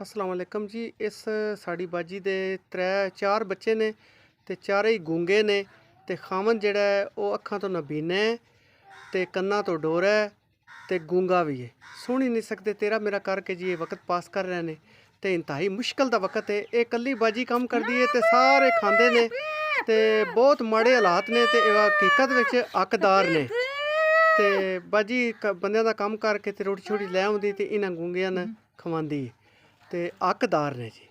अस्सलाम वालेकुम जी। इस साड़ी बाजी दे 3-4 बच्चे ने ते चारे ही गूंगे ने ते खामन जेड़ा है वो अखां तो नबीना है ते कन्ना तो डोरा है ते गूंगा भी है। सुन ही नहीं सकते तेरा मेरा करके जी ये वक्त पास कर रहे ने ते इंतहाई मुश्किल दा वक्त है। ये कल्ली बाजी काम करदी है ते सारे खांदे ने ते बहुत माड़े हालात ने ते हकीकत विच हकदार ने ते बाजी बंदे दा काम करके ते रोटी छोटी लै आउंदी ते इन्हां गूंगियां ने खवांदी ते हकदार ने जी।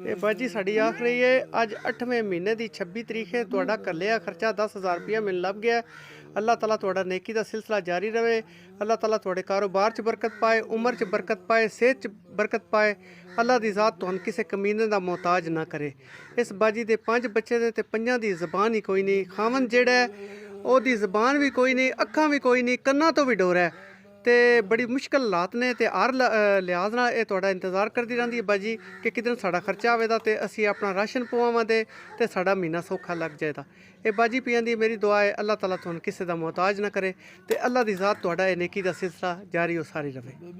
ये बाजी साड़ी आख रही है अज 8वें महीने की 26 तरीक है। तुहाडा कल्लिया खर्चा 10,000 रुपया मैनूं लभ गया। अल्लाह ताला तुहाडा नेकी का सिलसिला जारी रहे। अल्लाह ताला तुहाडे कारोबार च बरकत पाए, उम्र च बरकत पाए, सेहत च बरकत पाए। अल्लाह दी ज़ात तुहानूं किसी कमीने का मोहताज ना करे। इस बाजी दे 5 बच्चे ने ते 5 दी ज़बान ही कोई नहीं। खावन जेड़ा है ओहदी ज़बान भी कोई नहीं, अखां भी कोई नहीं, कन्ना तो भी डोरा है ते बड़ी मुश्किल हालात ने ते हर लिहाज नाल ये तुहाडा इंतज़ार करती रहिंदी है बाजी कि किदन साडा खर्चा आवेगा ते असीं अपना राशन पवावां ते साडा महीना सौखा लग जाएगा। ये बाजी पियांदी मेरी दुआ है अल्लाह ताला तुहानूं किसी दा मोहताज ना करे ते अल्लाह दी ज़ात तुहाडा ये नेकी दा सिलसिला जारी हो सारी रहे।